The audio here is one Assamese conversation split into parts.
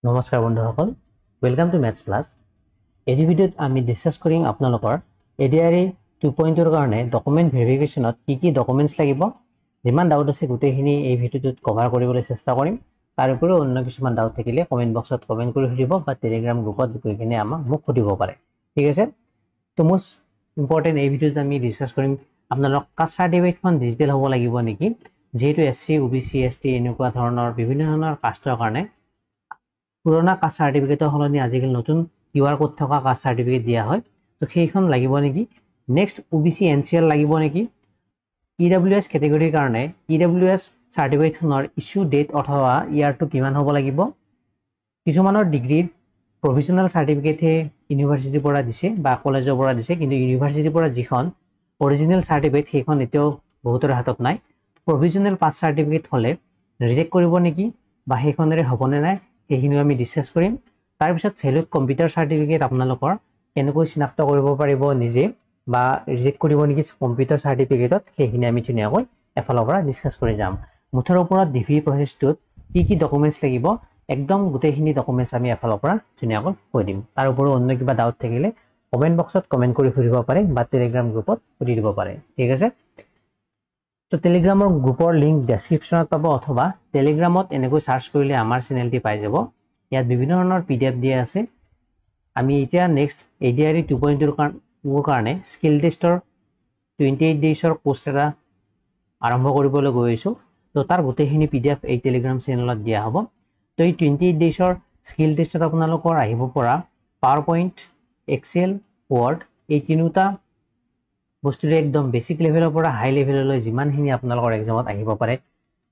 নমস্কাৰ বন্ধুসকল, ওয়েলকাম টু ম্যাথছ প্লাস। এই ভিডিওত আমি ডিসকাস কৰিম আপোনালোকৰ এডিআৰই 2.0 ৰ কাৰণে ডকুমেন্ট ভেৰিফিকেশনত কি ডকুমেন্টস লাগিব। যিমান ডাউট আছে গোটেইখিনি এই ভিডিওটোত কভাৰ কৰিবলৈ চেষ্টা কৰিম। তাৰ উপৰিও অন্য কিছুমান ডাউট থাকিলে কমেন্ট বক্সত কমেন্ট কৰি সুধিব বা টেলিগ্ৰাম গ্ৰুপত গৈ কিনে মোক সুধিব পাৰে। ঠিক আছে, তো মোষ্ট ইম্পৰ্টেন্ট এই ভিডিওত আমি ডিসকাস কৰিম আপোনালোক কাষ্ট সাৰ্টিফিকেটখন ডিজিটেল হ'ব লাগিব নেকি, যেহেতু এসসি ওবিসি এসটি এনেকুৱা ধৰণৰ বিভিন্ন ধৰণৰ কাষ্টৰ কাৰণে পুৰণা কাষ্ট সাৰ্টিফিকেটৰ সলনি আজিকালি নতুন কিউআৰ কোড থকা কাষ্ট সাৰ্টিফিকেট দিয়া হয়। তো সেইখন লাগিব নেকি। নেক্সট ওবিসি এনসিএল লাগিব নেকি। ইডব্লিউএছ কেটেগৰীৰ কাৰণে ইডব্লিউএছ সাৰ্টিফিকেটখনৰ ইস্যু ডেট অথবা ইয়াৰটো কিমান হ'ব লাগিব। কিছুমানৰ ডিগ্ৰীৰ প্ৰভিজনেল সাৰ্টিফিকেটহে ইউনিভাৰ্চিটিৰ পৰা দিছে বা কলেজৰ পৰা দিছে, কিন্তু ইউনিভাৰ্চিটিৰ পৰা যিখন অৰিজিনেল সাৰ্টিফিকেট সেইখন এতিয়াও বহুতৰ হাতত নাই। প্ৰভিজনেল পাছ সাৰ্টিফিকেট হ'লে ৰিজেক্ট কৰিব নেকি বা সেইখনেৰে হ'বনে নাই সেইখিনি আমি ডিসকাস কৰিম। তাৰ পিছত ভ্যালিড কম্পিউটাৰ সাৰ্টিফিকেট আপোনালোকৰ কেনেকৈ চিনাক্ত কৰিব পাৰিব নিজে বা ৰিজেক্ট কৰিব নেকি কম্পিউটাৰ সাৰ্টিফিকেটত, সেইখিনি আমি ধুনীয়াকৈ এফালৰ পৰা ডিসকাস কৰি যাম। মুঠৰ ওপৰত ডিভি প্ৰসেছটোত কি ডকুমেন্টস লাগিব একদম গোটেইখিনি ডকুমেন্টস আমি এফালৰ পৰা ধুনীয়াকৈ কৈ দিম। তাৰ উপৰিও অন্য কিবা ডাউট থাকিলে কমেন্ট বক্সত কমেন্ট কৰি সুধিব পাৰে বা টেলিগ্ৰাম গ্ৰুপত সুধি দিব পাৰে। ঠিক আছে, তো টেলিগ্ৰামৰ গ্ৰুপৰ লিংক ডেসক্ৰিপশনত পাব অথবা টেলিগ্ৰামত এনেকৈ সাৰ্চ কৰিলে আমাৰ চেনেলটি পাই যাব। ইয়াত বিভিন্ন ধৰণৰ পিডিএফ দিয়া আছে। আমি এতিয়া নেক্সট এডিআৰই 2.0 ৰ কাৰণে স্কিল টেষ্টৰ 28 ডেজৰ কোৰ্স এটা আৰম্ভ কৰিবলৈ গৈ আছো। তো তাৰ গোটেইখিনি পিডিএফ এই টেলিগ্ৰাম চেনেলত দিয়া হ'ব। তো এই 28 ডেজৰ স্কিল টেষ্টত আপোনালোকৰ আহিব পৰা পাৱাৰ পইণ্ট, এক্সেল, ৱৰ্ড এই তিনিটা বস্তুৰে একদম বেসিক লেভেলৰ পৰা হাই লেভেললৈ যিমানখিনি আপোনালোকৰ এক্সামত আহিব পাৰে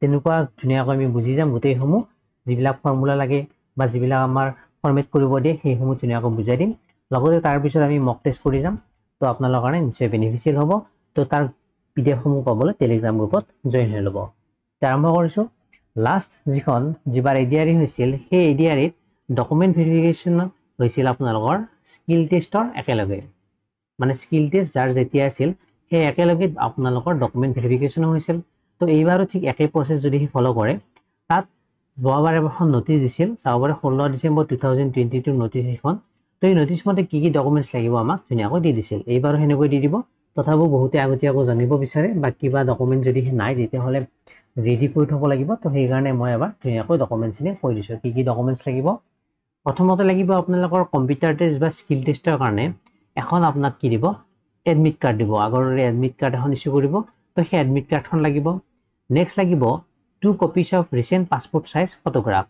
তেনেকুৱা ধুনীয়াকৈ আমি বুজি যাম। গোটেইসমূহ যিবিলাক ফৰ্মুলা লাগে বা যিবিলাক আমাৰ ফৰ্মেট কৰিব দিয়ে সেইসমূহ ধুনীয়াকৈ বুজাই দিম। লগতে তাৰ পিছত আমি মক টেষ্ট কৰি যাম। তো আপোনালোকৰ কাৰণে নিশ্চয় বেনিফিচিয়েল হ'ব। তো তাৰ পিডিএফ সমূহ পাবলৈ টেলিগ্ৰাম গ্ৰুপত জইন হৈ ল'ব। আৰম্ভ কৰিছো। লাষ্ট যিবাৰ এডিআৰই হৈছিল সেই এডিআৰইত ডকুমেন্ট ভেৰিফিকেশন হৈছিল আপোনালোকৰ স্কিল টেষ্টৰ একেলগে, মানে স্কিল টেষ্ট যাৰ যেতিয়া আছিল সেই একেলগে আপোনালোকৰ ডকুমেন্ট ভেৰিফিকেশন হৈছিল। তো এইবাৰো ঠিক একে প্ৰসেস যদি ফলো কৰে, তাত যোৱাবাৰ এখন নটিচ দিছিল, চাব পাৰে 16 ডিসেম্বৰ 2022 নটিচ এখন। তো এই নটিচ মতে কি ডকুমেন্টস লাগিব আমাক ধুনীয়াকৈ দি দিছিল। এইবাৰো সেনেকৈ দি দিব। তথাপিও বহুতে আগতীয়াকৈ জানিব বিচাৰে বা কিবা ডকুমেন্ট যদি নাই তেতিয়াহ'লে ৰেডি কৰি থব লাগিব। তো সেইকাৰণে মই এবাৰ ধুনীয়াকৈ ডকুমেন্টছখিনি কৈ দিছো কি ডকুমেন্টস লাগিব। প্ৰথমতে লাগিব আপোনালোকৰ কম্পিউটাৰ টেষ্ট বা স্কিল টেষ্টৰ কাৰণে এখন আপোনাক কি দিব, এডমিট কাৰ্ড দিব। আগৰৰে এডমিট কাৰ্ড এখন ইস্যু কৰিব। তো সেই এডমিট কাৰ্ডখন লাগিব। নেক্সট লাগিব 2 copies of recent passport size photograph.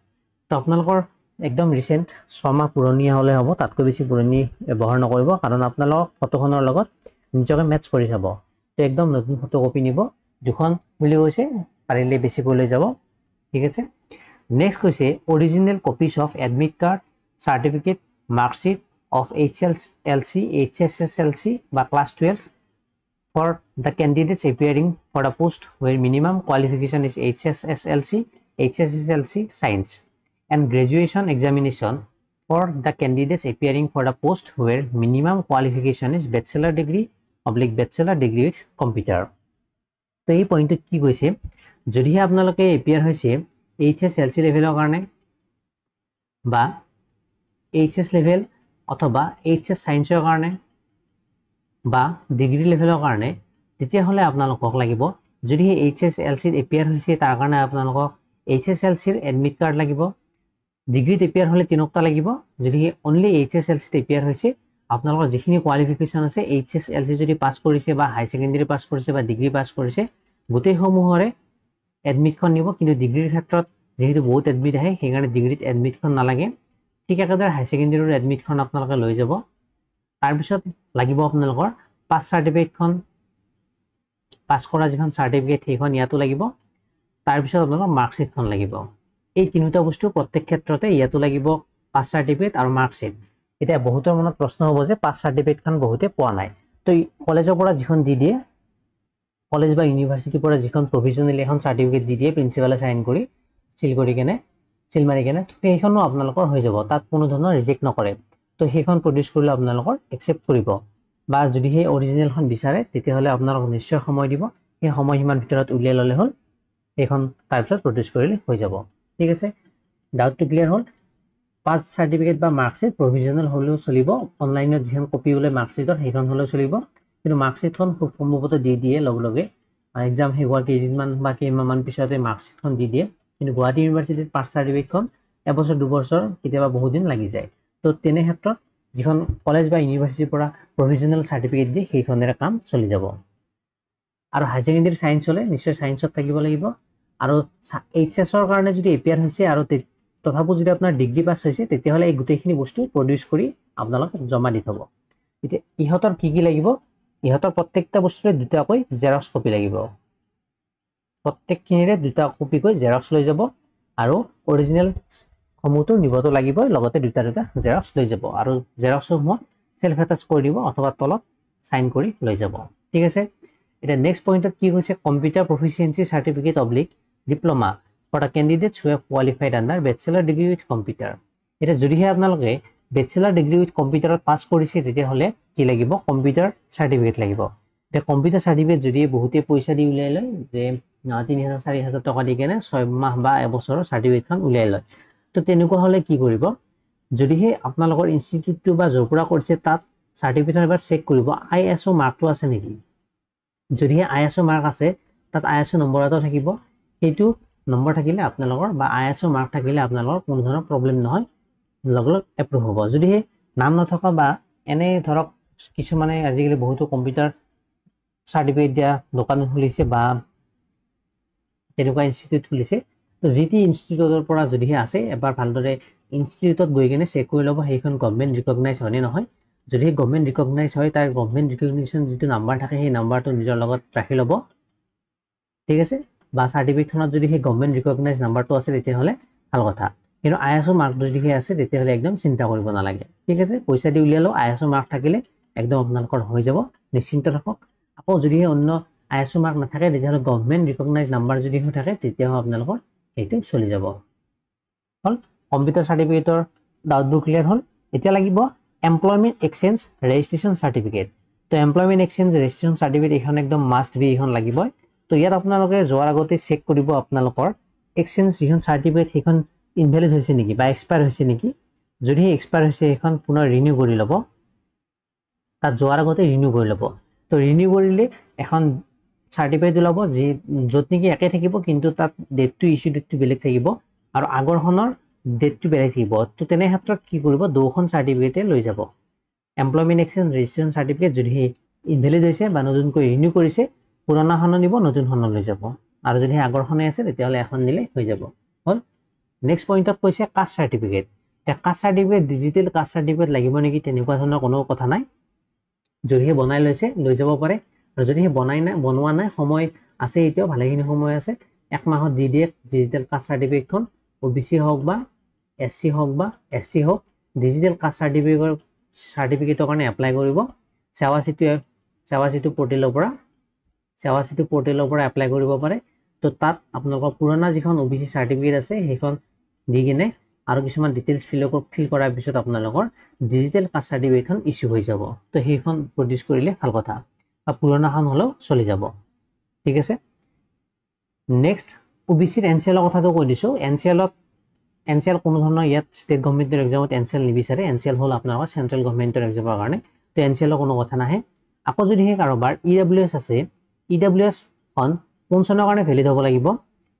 তো আপোনালোকৰ একদম ৰিসেন্ট 6 মাহ পুৰণি হ'লে হ'ব, তাতকৈ বেছি পুৰণি ব্যৱহাৰ নকৰিব, কাৰণ আপোনালোকৰ ফটোখনৰ লগত নিজকে মেটচ কৰি চাব। তো একদম নতুন ফটোকপি নিব, দুখন বুলি কৈছে, পাৰিলে বেছিকৈ লৈ যাব। ঠিক আছে, নেক্সট কৈছে original copies of admit card, certificate, marksheet of HSLC, HSSLC বা class 12 for the candidates appearing for the post where minimum qualification is HSSLC, HSSLC science, and graduation examination for the candidates appearing for the post where minimum qualification is bachelor degree with computer. তো এই পইণ্টত কি কৈছে, যদিহে আপোনালোকে এপিয়াৰ হৈছে HSLC লেভেলৰ কাৰণে বা HS লেভেল অথবা HS সায়েন্সৰ কাৰণে বা ডিগ্ৰী লেভেলৰ কাৰণে, তেতিয়াহ'লে আপোনালোকক লাগিব যদি HSLC এপিয়াৰ হৈছে তাৰ কাৰণে আপোনালোকক HSLC এডমিট কাৰ্ড লাগিব। ডিগ্ৰীত এপিয়াৰ হ'লে তিনিটা লাগিব। যদি অনলি HSLC এপিয়াৰ হৈছে আপোনালোকৰ যিখিনি কোৱালিফিকেশ্যন আছে, HSLC যদি পাছ কৰিছে বা হাই সেকেন্ডাৰী পাছ কৰিছে বা ডিগ্ৰী পাছ কৰিছে গোটেইসমূহৰে এডমিটখন নিব। কিন্তু ডিগ্ৰীৰ ক্ষেত্ৰত যেহেতু বহুত এডমিট আহে সেইকাৰণে ডিগ্ৰীত এডমিটখন নালাগে। ঠিক একেদৰে হাই সেকেন্ডাৰীৰ এডমিটখন আপোনালোকে লৈ যাব। তাৰপিছত লাগিব আপোনালোকৰ পাছ সাৰ্টিফিকেটখন, পাছ কৰা যিখন সাৰ্টিফিকেট সেইখন ইয়াতো লাগিব। তাৰপিছত আপোনালোকৰ মাৰ্কশিটখন লাগিব। এই তিনিটা বস্তু প্ৰত্যেক ক্ষেত্ৰতে ইয়াতো লাগিব, পাছ সাৰ্টিফিকেট আৰু মাৰ্কশিট। এতিয়া বহুতৰ মনত প্ৰশ্ন হ'ব যে পাছ সাৰ্টিফিকেটখন বহুতে পোৱা নাই। তো কলেজৰ পৰা যিখন দি দিয়ে, কলেজ বা ইউনিভাৰ্চিটিৰ পৰা যিখন প্ৰভিজনেল এখন সাৰ্টিফিকেট দি দিয়ে প্ৰিন্সিপালে সাইন কৰি সিল কৰি কেনে সিল মাৰি কেনে, সেইখনো আপোনালোকৰ হৈ যাব, তাত কোনো ধৰণৰ ৰিজেক্ট নকৰে। তো সেইখন প্ৰডিউস কৰিলে আপোনালোকৰ একসেপ্ট কৰিব। বা যদি সেই অৰিজিনেলখন বিচাৰে তেতিয়াহ'লে আপোনালোক নিশ্চয় সময় দিব, সেই সময়সীমাৰ ভিতৰত উলিয়াই ল'লে হ'ল, সেইখন তাৰপিছত প্ৰডিউস কৰিলে হৈ যাব। ঠিক আছে, ডাউটটো ক্লিয়াৰ হ'ল। পাস সাৰ্টিফিকেট বা মাৰ্কশিট প্ৰভিজনাল হলেও চলিব অনলাইনত যিখন কপি ওলাই মাৰ্কশিটৰ সেইখন হলেও চলিব কিন্তু মাৰ্কশিটখন খুব সম্ভৱত দি দিয়ে লগে এক্সাম শেষ হোৱাৰ কেইদিনমান বা কেইমাহমান পিছতে মাৰ্কশিটখন দি দিয়ে কিন্তু গুৱাহাটী ইউনিভাৰ্চিটিৰ পাস সাৰ্টিফিকেটখন এবছৰ দুবছৰ কেতিয়াবা বহুত দিন লাগি যায় তো তেনে ক্ষেত্ৰত যিখন কলেজ বা ইউনিভাৰ্চিটিৰ পৰা প্ৰভিজনাল সাৰ্টিফিকেট দিয়ে সেইখনেৰে কাম চলি যাব আৰু হাই সেকেন্ডাৰী সায়েন্স হলে নিশ্চয় সায়েন্সত থাকিব লাগিব আৰু এইচএছৰ কাৰণে যদি এপিয়াৰ হৈছে আৰু তথাপি যদি আপোনাৰ ডিগ্ৰী পাস হৈছে তেতিয়াহলে এই গোটেইখিনি বস্তু প্ৰডিউস কৰি আপোনালোক জমা দি থব এতিয়া ইহতৰ কি লাগিব ইহতৰ প্ৰত্যেকটা বস্তুৰে দুটাকৈ জেৰক্স কপি লাগিব প্ৰত্যেকখিনিৰে দুটা কপি কৈ জেৰক্স লৈ যাব আৰু অৰিজিনাল সমূহটো নিবতো লাগিব লগতে দুটা জেৰক্স লৈ যাব আৰু জেৰক্সসমূহ সেলফ এটাচ কৰি দিব অথবা তলত সাইন কৰি লৈ যাব ঠিক আছে এটা নেক্সট পইণ্টত কি কৈছে কম্পিউটাৰ প্ৰফিচিয়েন্সি সাৰ্টিফিকেট অবলিক diploma for the candidates who have qualified under bachelor degree with computer এটা যদিহে আপোনালোকে ব্যাচেলৰ ডিগ্ৰী উইথ কম্পিউটাৰত পাস কৰিছে তেতিয়াহলে কি লাগিব কম্পিউটাৰ সাৰ্টিফিকেট লাগিব এটা কম্পিউটাৰ সাৰ্টিফিকেট যদি বহুতে পইচা দি উলিয়াই লয় যে 3000 4000 টকা দি কেনে 6 মাহ বা এবছৰৰ সাৰ্টিফিকেটখন উলিয়াই লয় তো তেনেকুৱা হলে কি কৰিব যদিহে আপোনালোকৰ ইনষ্টিটিউটটো বা জৰপুৰা কৰিছে তাত সাৰ্টিফিকেটৰ এবাৰ চেক কৰিব আইএসও মাৰ্কটো আছে নেকি যদিহে আইএসও মাৰ্ক আছে তাত আইএসও নম্বৰ এটা থাকিব সেইটো নম্বৰ থাকিলে আপোনালোকৰ বা আইএসও মাৰ্ক থাকিলে আপোনালোকৰ কোনো ধৰণৰ প্ৰবলেম নহয় লগলগ এপ্ৰুভ হ'ব যদিহে নাম নথকা বা এনে ধৰক কিছুমানে আজিকালি বহুতো কম্পিউটাৰ সাৰ্টিফিকেট দিয়া দোকান খুলিছে বা তেনেকুৱা ইনষ্টিটিউট খুলিছে তো জিটি ইনষ্টিটিউটৰ পৰা যদিহে আছে এবাৰ ভালদৰে ইনষ্টিটিউটত গৈ কেনে চেক কৰি ল'ব সেইখন গভৰ্ণমেণ্ট ৰিকগনাইজ হয়নে নহয় যদি গভৰ্ণমেণ্ট ৰিকগনাইজ হয় তাৰ গভৰ্ণমেণ্ট ৰিকগনিশ্যন যিটো নাম্বাৰ থাকে সেই নাম্বাৰটো নিজৰ লগত ৰাখি ল'ব ঠিক আছে বা সাৰ্টিফিকেটখনত যদি সেই গভৰ্ণমেণ্ট ৰিকগনাইজ নাম্বাৰটো আছে তেতিয়াহলে ভাল কথা কিন্তু আইএসও মাৰ্কটো যদি আছে তেতিয়াহলে একদম চিন্তা কৰিব নালাগে ঠিক আছে পইচা দি উলিয়ালো আইএসও মাৰ্ক থাকিলে একদম আপোনালোকৰ হৈ যাব নিশ্চিন্ত থাকক আকৌ যদি অন্য আইএসও মাৰ্ক নাথাকে তেতিয়াহলে গভৰ্ণমেণ্ট ৰিকগনাইজ নাম্বাৰ যদি থাকে তেতিয়াও আপোনালোকৰ এইটো চলি যাব হল কম্পিউটাৰ সাৰ্টিফিকেটৰ ডাউটবোৰ ক্লিয়াৰ হল এতিয়া লাগিব এমপ্লয়মেন্ট এক্সচেঞ্জ ৰেজিষ্ট্ৰেচন সাৰ্টিফিকেট তো এমপ্লয়মেন্ট এক্সচেঞ্জ ৰেজিষ্ট্ৰেচন সাৰ্টিফিকেট এখন একদম মাষ্ট বি এখন লাগিবই তো ইয়াত আপোনালোকে যোৱাৰ আগতে চেক কৰিব আপোনালোকৰ এক্সচেঞ্জ যিখন সাৰ্টিফিকেট সেইখন ইনভ্যালিড হৈছে নেকি বা এক্সপায়াৰ হৈছে নেকি যদি এক্সপায়াৰ হৈছে এখন পুনৰ ৰিনিউ কৰি ল'ব তাত যোৱাৰ আগতে ৰিনিউ কৰি ল'ব তো ৰিনিউ কৰিলে এখন সাৰ্টিফিকেট ওলাব যি যত নেকি একে থাকিব কিন্তু তাত ডেটটো ইস্যু ডেটটো বেলেগ থাকিব আৰু আগৰখনৰ ডেটটো বেলেগ থাকিব তো তেনে ক্ষেত্ৰত কি কৰিব দুখন সাৰ্টিফিকেটে লৈ যাব এমপ্লয়মেন্ট এক্সচেঞ্জ ৰেজিষ্ট্ৰেচন সাৰ্টিফিকেট যদি ইনভ্যালিড হৈছে বা নতুনকৈ ৰিনিউ কৰিছে পুৰণাখন নিব নতুনখন লৈ যাব আৰু যদি আগৰখনে আছে তেতিয়াহলে এখন নিলে হৈ যাব হল নেক্সট পইণ্টত কৈছে caste certificate caste certificate digital caste certificate লাগিব নেকি তেনেকুৱা ধৰণৰ কোনো কথা নাই যদিহে বনাই লৈছে লৈ যাব পাৰে আৰু যদিহে বনোৱা নাই সময় আছে এতিয়াও ভালেখিনি সময় আছে এক মাহত দি দিয়ে ডিজিটেল কাষ্ট সাৰ্টিফিকেটখন ওবিসি হওক বা এসসি হওক বা এসটি হওক ডিজিটেল কাষ্ট সাৰ্টিফিকেটৰ কাৰণে এপ্লাই কৰিব সেৱা সেতু পৰ্টেলৰ পৰা এপ্লাই কৰিব পাৰে তো তাত আপোনালোকৰ পুৰণা যিখন ওবিসি সাৰ্টিফিকেট আছে সেইখন দি কিনে আৰু কিছুমান ডিটেইলছ ফিল কৰাৰ পিছত আপোনালোকৰ ডিজিটেল কাষ্ট সাৰ্টিফিকেটখন ইস্যু হৈ যাব তো সেইখন প্ৰডিউস কৰিলে ভাল কথা বা পুৰণাখন হলেও চলি যাব ঠিক আছে নেক্সট ওবিসিৰ এনসিএলৰ কথাটো কৈ দিছো এনসিএল কোনো ধৰণৰ ইয়াত ষ্টেট গভৰ্ণমেণ্টৰ এক্সামত এনসিএল নিবিচাৰে এনসিএল হল আপোনালোকৰ চেন্ট্ৰেল গভৰ্ণমেণ্টৰ এক্সামৰ কাৰণে তো এনসিএলৰ কোনো কথা নাহে আকৌ যদি হে কাৰোবাৰ ইডব্লিউএছ আছে ইডব্লিউএছ খন কোন চনৰ কাৰণে ভ্যালিড হ'ব লাগিব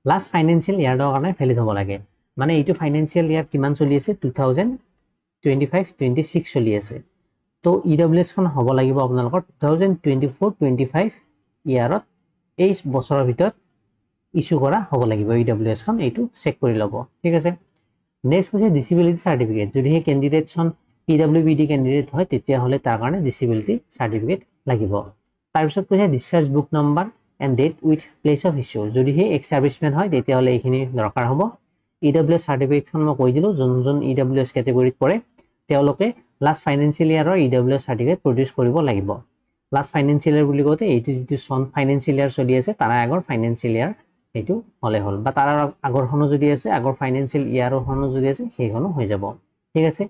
লাষ্ট ফাইনান্সিয়েল ইয়াৰৰ কাৰণে ভ্যালিড হ'ব লাগে মানে এইটো ফাইনান্সিয়েল ইয়াৰ কিমান চলি আছে 2025-26 চলি আছে তো ইডব্লিউএছ খন হ'ব লাগিব আপোনালোকৰ 2024-25 ইয়াৰত এই বছৰৰ ভিতৰত ইস্যু কৰা হ'ব লাগিব ইডব্লিউএছ খন এইটো চেক কৰি ল'ব ঠিক আছে নেক্সট হৈছে ডিসেবিলিটি সাৰ্টিফিকেট যদি হে ক্যান্ডিডেটছন পিডব্লিউবিডি ক্যান্ডিডেট হয় তেতিয়াহলে তাৰ কাৰণে ডিসেবিলিটি সাৰ্টিফিকেট লাগিব তাৰ পিছত কৈছে discharge book number and date with place of issue যদি হে এক্স সাৰ্ভিসম্যান হয় তেতিয়াহলে এইখিনি দৰকাৰ হ'ব ইডব্লিউএছ সাৰ্টিফিকেটখন মই কৈ দিলো যোন ইডব্লিউএছ ক্যাটেগৰীত পৰে তেওঁলোকে লাষ্ট ফাইনান্সিয়েল ইয়াৰৰ ইডব্লিউএছ সাৰ্টিফিকেট প্ৰডিউস কৰিব লাগিব লাষ্ট ফাইনান্সিয়েল ইয়াৰ বুলি কওঁতে এইটো যিটো সন ফাইনান্সিয়েল ইয়াৰ চলি আছে তাৰ আগৰ ফাইনান্সিয়েল ইয়াৰ এইটো হলে হল বা তাৰ আগৰখনো যদি আছে আগৰ ফাইনান্সিয়েল ইয়াৰখনো যদি আছে সেইখনো হৈ যাব ঠিক আছে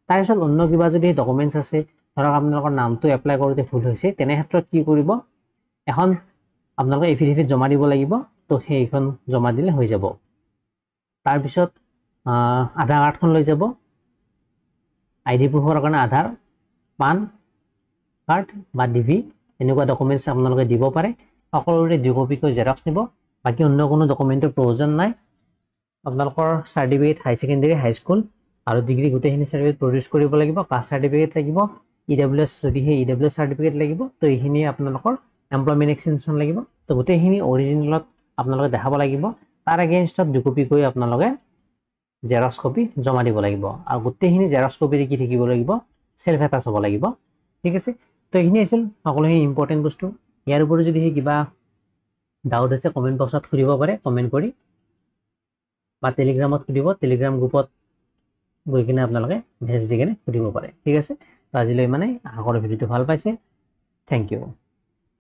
তাৰ পিছত অন্য কিবা যদি ডকুমেন্টছ আছে ধৰক আপোনালোকৰ নামটো এপ্লাই কৰোতে ভুল হৈছে তেনে ক্ষেত্ৰত কি কৰিব এখন আপোনালোকে এফিডেভিট জমা দিব লাগিব তো সেইখন জমা দিলে হৈ যাব তাৰ পিছত আধাৰ কাৰ্ডখন লৈ যাব আইডি প্ৰুফৰ কাৰণে আধাৰ, পান কাৰ্ড বা ডিভি এনেকুৱা ডকুমেণ্টছ আপোনালোকে দিব পাৰে। সকলোৰে 2 কপিকৈ জেৰক্স নিব, বাকী অন্য কোনো ডকুমেণ্টৰ প্ৰয়োজন নাই। আপোনালোকৰ চাৰ্টিফিকেট হাই ছেকেণ্ডেৰী, হাই স্কুল আৰু ডিগ্ৰী গোটেইখিনি চাৰ্টিফিকেট প্ৰডিউচ কৰিব লাগিব। কাষ্ট চাৰ্টিফিকেট লাগিব, ইডব্লিউএছ যদিহে ইডব্লিউএছ চাৰ্টিফিকেট লাগিব, তো এইখিনি আপোনালোকৰ এমপ্লয়মেণ্ট এক্সটেনশ্যন লাগিব। তো গোটেইখিনি অৰিজিনেলত আপোনালোকে দেখাব লাগিব। তাৰ এগেইনষ্টত 2 কপিকৈ আপোনালোকে জেৰক্স কপি জমা দিব লাগিব আৰু গোটেইখিনি জেৰক্স কপিৰে কি থাকিব লাগিব, সেলফ এটাচ হ'ব লাগিব। ঠিক আছে, তো এইখিনি আছিল সকলোখিনি ইম্পৰ্টেণ্ট বস্তু। ইয়াৰ উপৰি যদি কিবা ডাউট আছে কমেণ্ট বক্সত সুধিব পাৰে, কমেণ্ট কৰি বা টেলিগ্ৰামত সুধিব, টেলিগ্ৰাম গ্ৰুপত গৈ কিনে আপোনালোকে মেছেজ দি কিনে সুধিব পাৰে। ঠিক আছে, তো আজিলৈ মানে আশা কৰোঁ ভিডিঅ'টো ভাল পাইছে। Thank U.